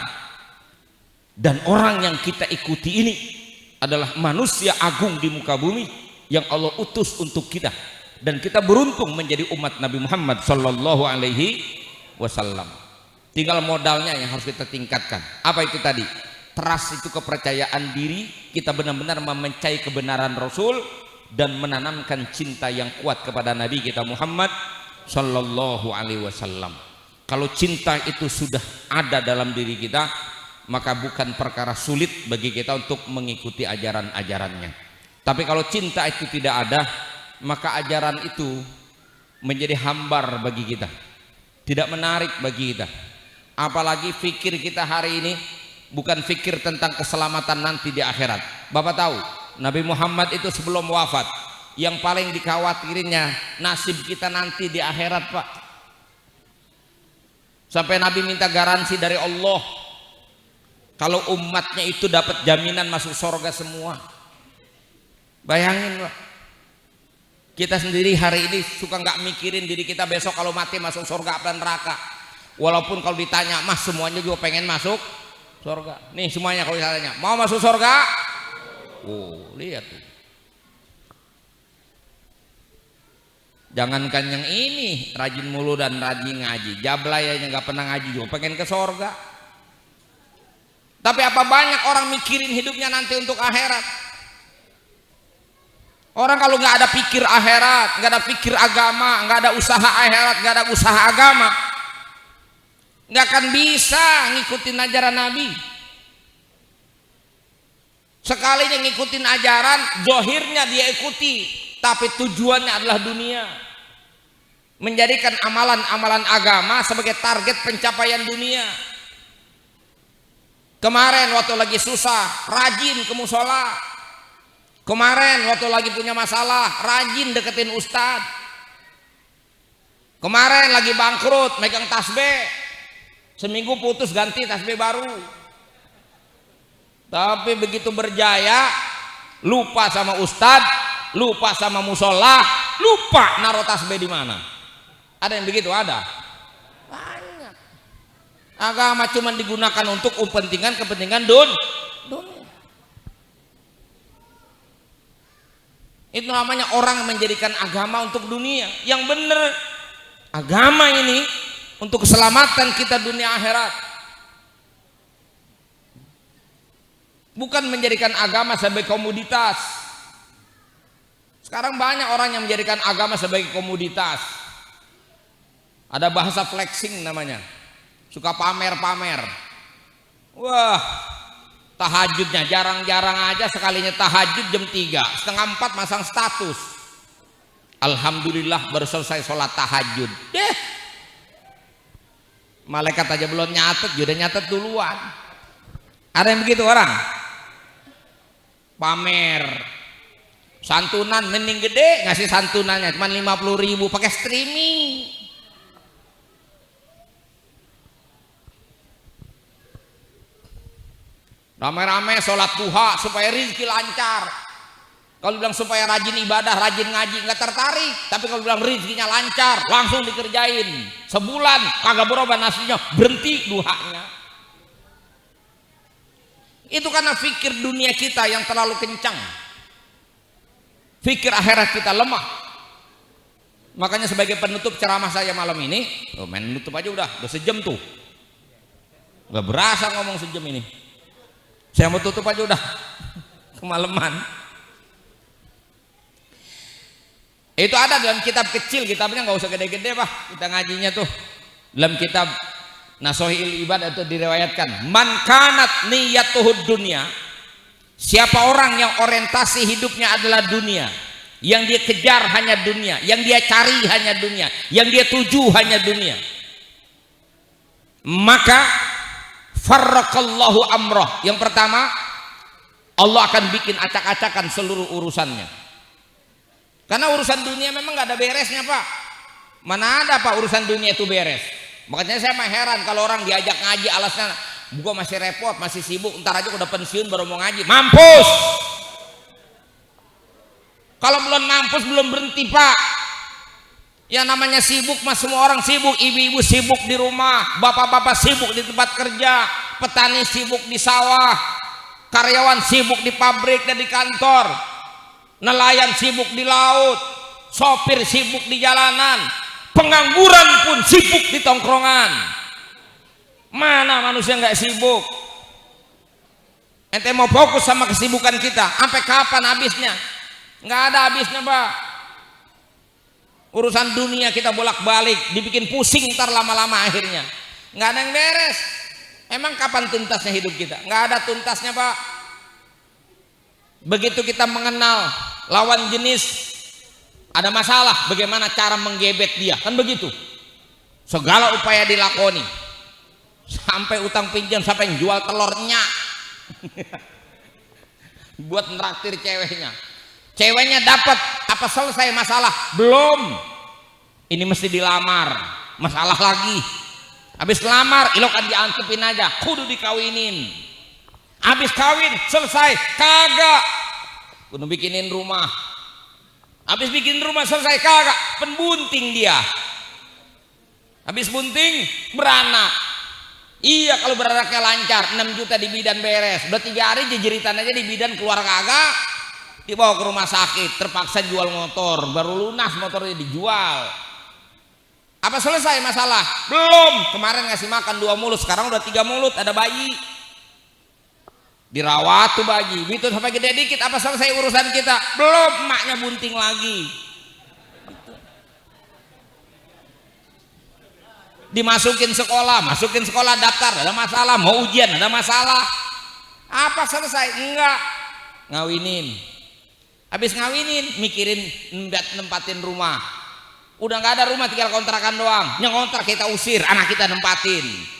Dan orang yang kita ikuti ini adalah manusia agung di muka bumi yang Allah utus untuk kita, dan kita beruntung menjadi umat Nabi Muhammad Sallallahu Alaihi Wasallam. Tinggal modalnya yang harus kita tingkatkan. Apa itu tadi? Trust itu kepercayaan diri, kita benar-benar memencai kebenaran Rasul dan menanamkan cinta yang kuat kepada Nabi kita Muhammad Sallallahu Alaihi Wasallam. Kalau cinta itu sudah ada dalam diri kita, maka bukan perkara sulit bagi kita untuk mengikuti ajaran-ajarannya. Tapi kalau cinta itu tidak ada, maka ajaran itu menjadi hambar bagi kita, tidak menarik bagi kita. Apalagi fikir kita hari ini bukan fikir tentang keselamatan nanti di akhirat. Bapak tahu Nabi Muhammad itu sebelum wafat yang paling dikhawatirnya nasib kita nanti di akhirat, Pak. Sampai Nabi minta garansi dari Allah kalau umatnya itu dapat jaminan masuk surga semua. Bayangin, Pak. Kita sendiri hari ini suka nggak mikirin diri kita besok kalau mati masuk surga apa neraka. Walaupun kalau ditanya, Mas semuanya juga pengen masuk surga. Nih semuanya kalau misalnya mau masuk surga, oh lihat tuh. Jangankan yang ini rajin mulu dan rajin ngaji, jablayanya nggak pernah ngaji juga pengen ke surga. Tapi apa banyak orang mikirin hidupnya nanti untuk akhirat. Orang kalau nggak ada pikir akhirat, nggak ada pikir agama, nggak ada usaha akhirat, nggak ada usaha agama, nggak akan bisa ngikutin ajaran Nabi. Sekalinya ngikutin ajaran, zohirnya dia ikuti, tapi tujuannya adalah dunia. Menjadikan amalan-amalan agama sebagai target pencapaian dunia. Kemarin waktu lagi susah, rajin ke musola. Kemarin waktu lagi punya masalah, rajin deketin ustad. Kemarin lagi bangkrut, megang tasbih. Seminggu putus ganti tasbih baru. Tapi begitu berjaya, lupa sama ustad, lupa sama musola, lupa naruh tasbih di mana. Ada yang begitu? Ada. Banyak. Agama cuma digunakan untuk kepentingan dunia. Itu namanya orang menjadikan agama untuk dunia. Yang benar, agama ini untuk keselamatan kita dunia akhirat. Bukan menjadikan agama sebagai komoditas. Sekarang banyak orang yang menjadikan agama sebagai komoditas. Ada bahasa flexing namanya, suka pamer-pamer. Wah, tahajudnya jarang-jarang aja, sekalinya tahajud jam 3, setengah 4 masang status. Alhamdulillah baru selesai sholat tahajud. Malaikat aja belum nyatet, udah nyatet duluan. Ada yang begitu orang? Pamer. Santunan mending gede, ngasih santunannya cuma 50.000 pakai streaming. Rame-rame sholat duha supaya rezeki lancar. Kalau bilang supaya rajin ibadah, rajin ngaji, nggak tertarik. Tapi kalau bilang rezekinya lancar, langsung dikerjain. Sebulan kagak berubah nasinya, berhenti duhanya. Itu karena fikir dunia kita yang terlalu kencang, fikir akhirat kita lemah. Makanya sebagai penutup ceramah saya malam ini, main nutup aja udah sejam tuh, nggak berasa ngomong sejam ini. Saya mau tutup aja udah kemalaman. Itu ada dalam kitab kecil, kitabnya nggak usah gede-gede Pak, kita ngajinya tuh dalam kitab Nasuhil Ibad itu diriwayatkan, man kanat niyatuhud dunya, siapa orang yang orientasi hidupnya adalah dunia, yang dia kejar hanya dunia, yang dia cari hanya dunia, yang dia tuju hanya dunia, maka farraqallahu amrah. Yang pertama, Allah akan bikin acak-acakan seluruh urusannya. Karena urusan dunia memang nggak ada beresnya Pak. Mana ada Pak urusan dunia itu beres. Makanya saya mah heran kalau orang diajak ngaji alasnya, gua masih repot, masih sibuk, ntar aja udah pensiun baru mau ngaji. Mampus. Kalau belum mampus belum berhenti Pak. Ya namanya sibuk mas, semua orang sibuk, ibu-ibu sibuk di rumah, bapak-bapak sibuk di tempat kerja, petani sibuk di sawah, karyawan sibuk di pabrik dan di kantor, nelayan sibuk di laut, sopir sibuk di jalanan, pengangguran pun sibuk di tongkrongan. Mana manusia nggak sibuk? Ente mau fokus sama kesibukan kita, sampai kapan habisnya? Nggak ada habisnya Pak. Urusan dunia kita bolak-balik, dibikin pusing ntar lama-lama akhirnya nggak ada yang beres. Emang kapan tuntasnya hidup kita? Nggak ada tuntasnya Pak. Begitu kita mengenal lawan jenis ada masalah, bagaimana cara menggebet dia, kan begitu. Segala upaya dilakoni, sampai utang pinjam, sampai jual telurnya buat nraktir ceweknya. Ceweknya dapat apa, selesai masalah? Belum. Ini mesti dilamar, masalah lagi. Habis lamar, ilokan diantepin aja, kudu dikawinin. Habis kawin, selesai, kagak. Kudu bikinin rumah. Habis bikin rumah selesai, kagak, penbunting dia. Habis bunting, beranak. Iya, kalau beranaknya lancar 6 juta di bidan beres, udah 3 hari jejeritan aja di bidan keluar kagak, dibawa ke rumah sakit, terpaksa jual motor, baru lunas motornya dijual. Apa selesai masalah? Belum. Kemarin ngasih makan 2 mulut, sekarang udah 3 mulut, ada bayi dirawat tuh bayi, begitu sampai gede dikit, apa selesai urusan kita? Belum. Emaknya bunting lagi, dimasukin sekolah, daftar, ada masalah, mau ujian, ada masalah. Apa selesai? Enggak. Ngawinin, habis ngawinin mikirin nempatin rumah, udah nggak ada rumah, tinggal kontrakan doang. Yang kontrak kita usir, anak kita nempatin.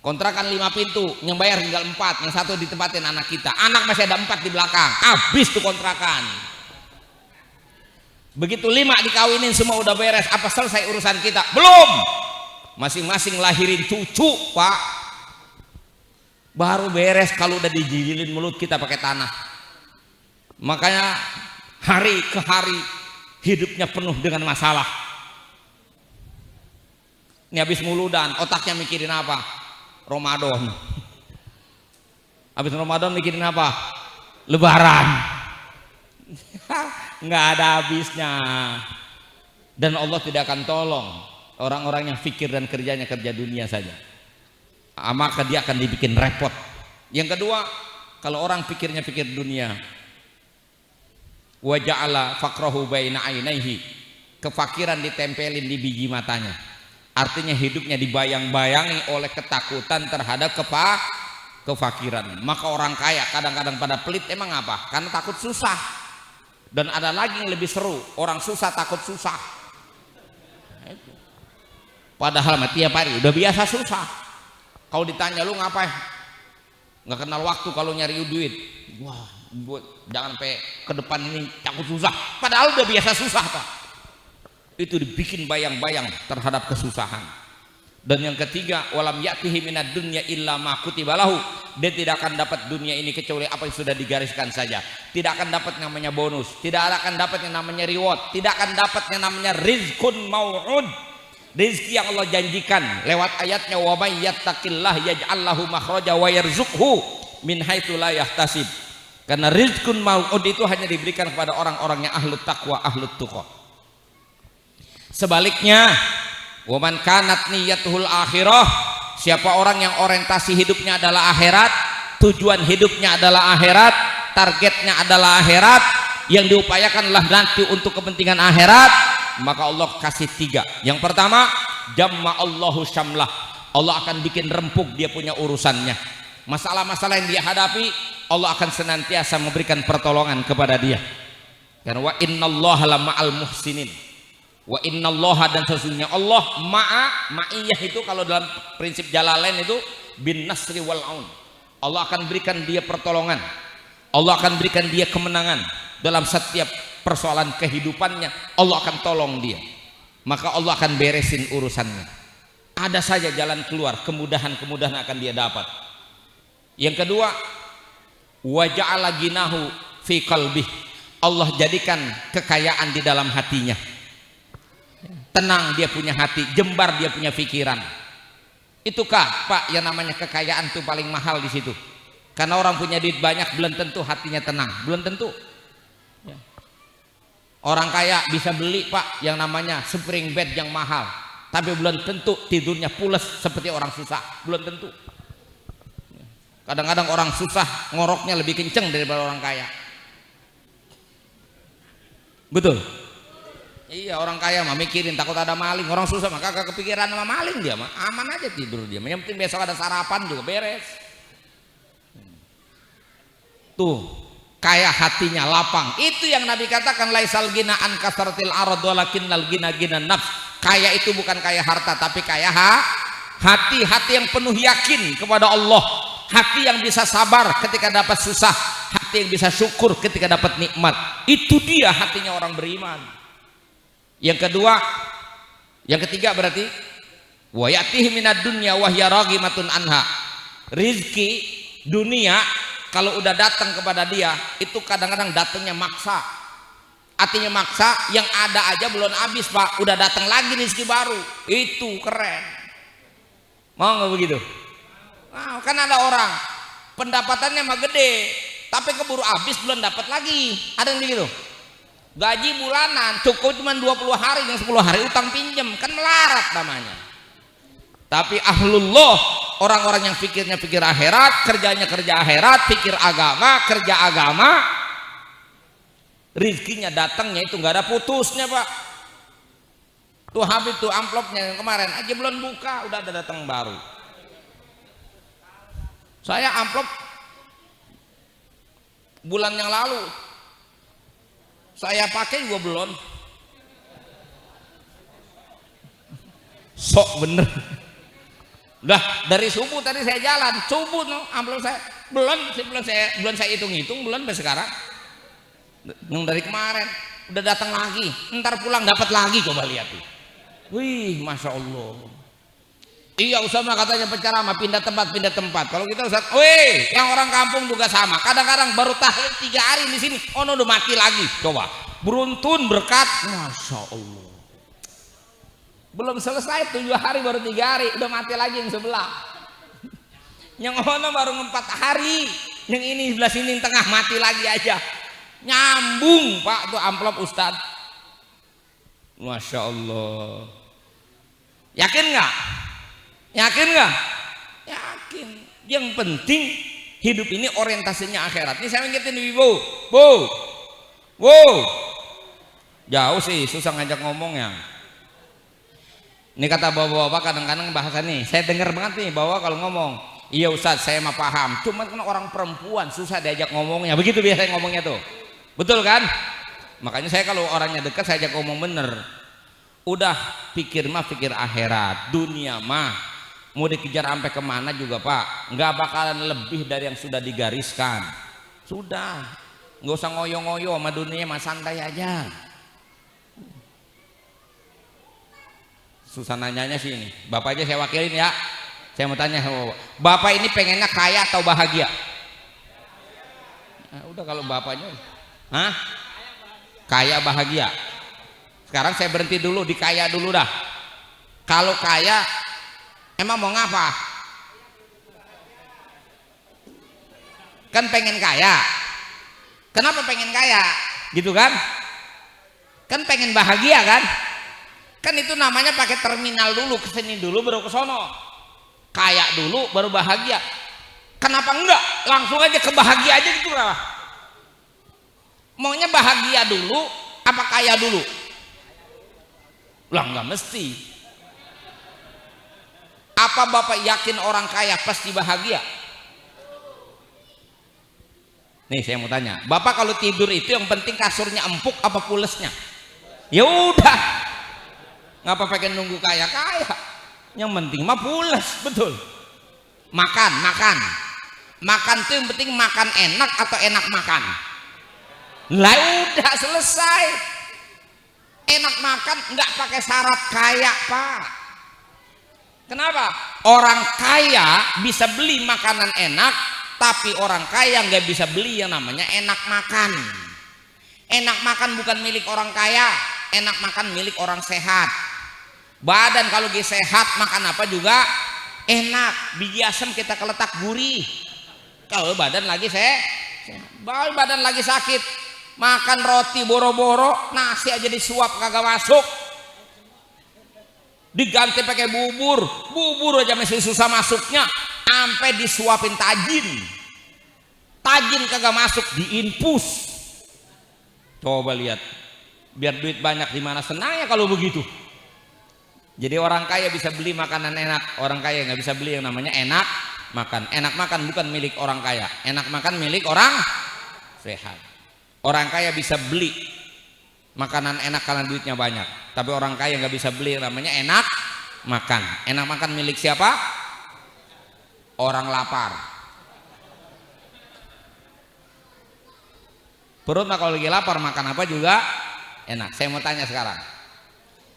Kontrakan 5 pintu, yang bayar tinggal 4, yang 1 ditempatin anak kita. Anak masih ada 4 di belakang, habis tuh kontrakan. Begitu 5 dikawinin semua udah beres, apa selesai urusan kita? Belum. Masing-masing lahirin cucu, Pak, baru beres kalau udah dijilin mulut kita pakai tanah. Makanya hari ke hari hidupnya penuh dengan masalah. Ini habis muludan, otaknya mikirin apa? Ramadan. Habis Ramadan mikirin apa? Lebaran. Nggak ada habisnya. Dan Allah tidak akan tolong orang-orang yang fikir dan kerjanya kerja dunia saja. Maka dia akan dibikin repot. Yang kedua, kalau orang pikirnya pikir dunia, wa ja'ala faqrahu baina ainaihi, kefakiran ditempelin di biji matanya. Artinya hidupnya dibayang-bayangi oleh ketakutan terhadap kefakiran. Maka orang kaya kadang-kadang pada pelit, emang apa? Karena takut susah. Dan ada lagi yang lebih seru, orang susah takut susah. Padahal tiap hari udah biasa susah. Kalau ditanya lu ngapain? Nggak kenal waktu kalau nyari duit. Wah, jangan sampai ke depan ini takut susah. Padahal udah biasa susah, Pak. Itu dibikin bayang-bayang terhadap kesusahan. Dan yang ketiga, walam ya'tihi minad dunya illa ma kutiba lahu. Dia tidak akan dapat dunia ini kecuali apa yang sudah digariskan saja. Tidak akan dapat yang namanya bonus, tidak akan dapat yang namanya reward, tidak akan dapat yang namanya rizqun mau'ud. Rizki yang Allah janjikan lewat ayatnya, wa may yattaqillah yaj'al lahu makhraja wa yarzuqhu min haitsu la yahtasib. Karena rizqun mau'ud itu hanya diberikan kepada orang-orang yang ahlut taqwa, ahlut tuqa. Sebaliknya, waman kanat niyatuhul akhirah, siapa orang yang orientasi hidupnya adalah akhirat, tujuan hidupnya adalah akhirat, targetnya adalah akhirat, yang diupayakanlah nanti untuk kepentingan akhirat, maka Allah kasih 3. Yang pertama, jamma Allahu syamlah, Allah akan bikin rempuk dia punya urusannya. Masalah-masalah yang dia hadapi, Allah akan senantiasa memberikan pertolongan kepada dia. Karena wa innallaha lama'al muhsinin, wa innallaha, dan sesungguhnya Allah ma'iyah itu kalau dalam prinsip Jalalain itu bin nasri wal aun. Allah akan berikan dia pertolongan, Allah akan berikan dia kemenangan dalam setiap persoalan kehidupannya. Allah akan tolong dia, maka Allah akan beresin urusannya. Ada saja jalan keluar, kemudahan-kemudahan akan dia dapat. Yang kedua, wa ja'ala ginahu fi qalbih, Allah jadikan kekayaan di dalam hatinya. Tenang dia punya hati, jembar dia punya pikiran. Itukah Pak yang namanya kekayaan itu paling mahal di situ? Karena orang punya duit banyak belum tentu hatinya tenang, belum tentu. Orang kaya bisa beli Pak yang namanya spring bed yang mahal, tapi belum tentu tidurnya pules seperti orang susah, belum tentu. Kadang-kadang orang susah ngoroknya lebih kenceng daripada orang kaya. Betul. Iya, orang kaya mah mikirin takut ada maling, orang susah mah kagak kepikiran sama maling, dia mah aman aja tidur dia. Yang penting besok ada sarapan juga beres. Tuh, kaya hatinya lapang. Itu yang Nabi katakan laisal gina an kasratil arad walakinnal gina gina nafs. Kaya itu bukan kaya harta tapi kaya hati, hati yang penuh yakin kepada Allah, hati yang bisa sabar ketika dapat susah, hati yang bisa syukur ketika dapat nikmat. Itu dia hatinya orang beriman. Yang kedua, yang ketiga berarti wa ya'tihi minad dunya wa hiya raghimatun anha. Rizki dunia kalau udah datang kepada dia itu kadang-kadang datangnya maksa. Artinya maksa, yang ada aja belum habis Pak, udah datang lagi rizki baru. Itu keren. Mau nggak begitu? Nah, kan ada orang pendapatannya mah gede, tapi keburu habis belum dapat lagi. Ada yang begitu. Gaji bulanan cukup cuma 20 hari, yang 10 hari utang pinjam, kan melarat namanya. Tapi ahlullah, orang-orang yang pikirnya pikir akhirat, kerjanya kerja akhirat, pikir agama, kerja agama, rizkinya datangnya itu nggak ada putusnya, Pak. Tuh habis tuh amplopnya yang kemarin aja belum buka udah ada datang baru. Saya amplop bulan yang lalu saya pakai juga belum. Sok bener. Udah dari subuh tadi saya jalan, subuh no, amplop saya belum saya hitung-hitung belum sampai sekarang. Yang dari kemarin udah datang lagi, ntar pulang dapat lagi, coba lihat tuh. Wih, masya Allah. Iya Ustaz mah katanya penceramah pindah tempat. Kalau kita Ustaz, wih, yang orang kampung juga sama. Kadang-kadang baru tahlil 3 hari di sini, oh no, udah mati lagi. Coba, beruntun berkat, masya Allah. Belum selesai 7 hari baru 3 hari, udah mati lagi yang sebelah. Yang ono baru 4 hari, yang ini sebelah sini yang tengah mati lagi aja. Nyambung Pak tuh amplop Ustaz. Masya Allah. Yakin nggak? Yakin nggak? Yakin. Yang penting hidup ini orientasinya akhirat. Ini saya ngingetin ibu, bu, jauh sih susah ngajak ngomongnya. Ini kata bapak-bapak kadang-kadang bahasa nih, saya dengar banget nih bahwa kalau ngomong, iya Ustadz saya mah paham, cuma kan orang perempuan susah diajak ngomongnya, begitu biasanya ngomongnya tuh, betul kan? Makanya saya kalau orangnya dekat saya ajak ngomong bener. Udah pikir mah pikir akhirat, dunia mah mau dikejar sampai kemana juga Pak, nggak bakalan lebih dari yang sudah digariskan. Sudah, nggak usah ngoyo-ngoyo sama dunia mah, santai aja. Susah nanyanya sih ini, Bapak aja saya wakilin ya. Saya mau tanya, Bapak ini pengennya kaya atau bahagia? Nah, udah kalau bapaknya, hah? Kaya bahagia. Sekarang saya berhenti dulu di kaya dulu dah. Kalau kaya emang mau ngapa? Kan pengen kaya. Kenapa pengen kaya? Gitu kan? Kan pengen bahagia kan? Kan itu namanya pakai terminal dulu, kesini dulu baru ke sono. Kaya dulu baru bahagia. Kenapa enggak? Langsung aja ke bahagia aja gitu lah. Maunya bahagia dulu apa kaya dulu? Lah nggak mesti. Apa Bapak yakin orang kaya pasti bahagia? Nih saya mau tanya, Bapak kalau tidur itu yang penting kasurnya empuk apa pulesnya? Ya udah, ngapa pengen nunggu kaya? Yang penting mah pules, betul. Makan tuh yang penting makan enak atau enak makan. Lah udah selesai. Enak makan nggak pakai syarat kaya Pak. Kenapa? Orang kaya bisa beli makanan enak, tapi orang kaya nggak bisa beli yang namanya enak makan. Enak makan bukan milik orang kaya, enak makan milik orang sehat. Badan kalau lagi sehat makan apa juga enak. Biji asam kita keletak gurih. Kalau badan lagi badan lagi sakit, makan roti boro-boro, nasi aja disuap kagak masuk, diganti pakai bubur aja masih susah masuknya, sampai disuapin tajin kagak masuk, diinfus. Coba lihat, biar duit banyak di mana senangnya kalau begitu. Jadi orang kaya bisa beli makanan enak, orang kaya nggak bisa beli yang namanya enak makan. Enak makan bukan milik orang kaya, enak makan milik orang sehat. Orang kaya bisa beli makanan enak karena duitnya banyak, tapi orang kaya nggak bisa beli yang namanya enak makan. Enak makan milik siapa? Orang lapar. Perut mah kalau lagi lapar makan apa juga enak. Saya mau tanya sekarang,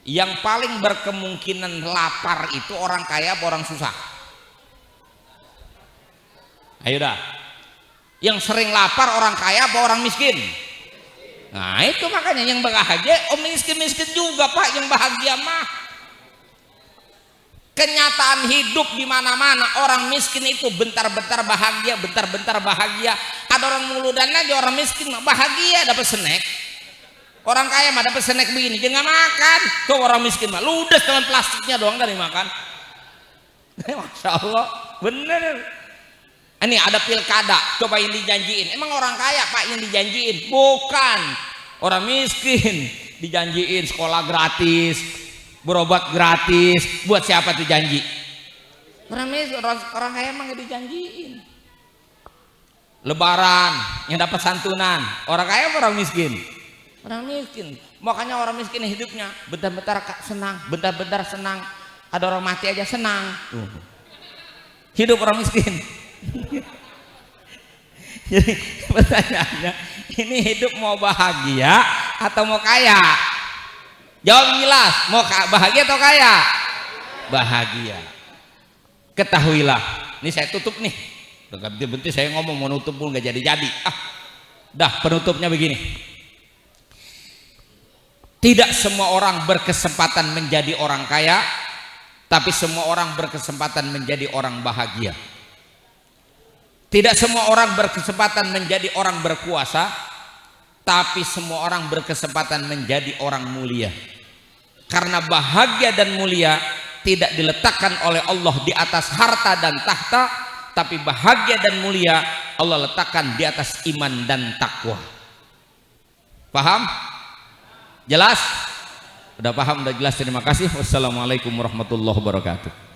yang paling berkemungkinan lapar itu orang kaya apa orang susah? Ayo dah. Yang sering lapar orang kaya apa orang miskin? Nah itu makanya yang bahagia, miskin juga Pak, yang bahagia mah. Kenyataan hidup di mana-mana, orang miskin itu bentar-bentar bahagia, bentar-bentar bahagia. Ada orang muludan aja orang miskin bahagia dapat snack. Orang kaya mah dapat snack begini, jangan makan. Tuh orang miskin mah ludes dengan plastiknya doang dari makan. Masya Allah, bener. Ini ada pilkada, coba yang dijanjiin. Emang orang kaya Pak yang dijanjiin? Bukan. Orang miskin dijanjiin sekolah gratis, berobat gratis. Buat siapa tuh janji? Orang miskin, orang kaya emang gak dijanjiin. Lebaran yang dapat santunan, orang kaya apa orang miskin? Orang miskin. Makanya orang miskin hidupnya bentar-bentar senang, bentar-bentar senang. Ada orang mati aja senang. Hidup orang miskin. Jadi pertanyaannya, ini hidup mau bahagia atau mau kaya? Jawab jelas, mau bahagia atau kaya? Bahagia. Ketahuilah, ini saya tutup nih. Berhenti saya ngomong mau nutup pun gak jadi-jadi. Dah penutupnya begini. Tidak semua orang berkesempatan menjadi orang kaya, tapi semua orang berkesempatan menjadi orang bahagia. Tidak semua orang berkesempatan menjadi orang berkuasa, tapi semua orang berkesempatan menjadi orang mulia. Karena bahagia dan mulia tidak diletakkan oleh Allah di atas harta dan tahta, tapi bahagia dan mulia Allah letakkan di atas iman dan takwa. Paham? Jelas? Udah paham, udah jelas. Terima kasih. Wassalamualaikum warahmatullahi wabarakatuh.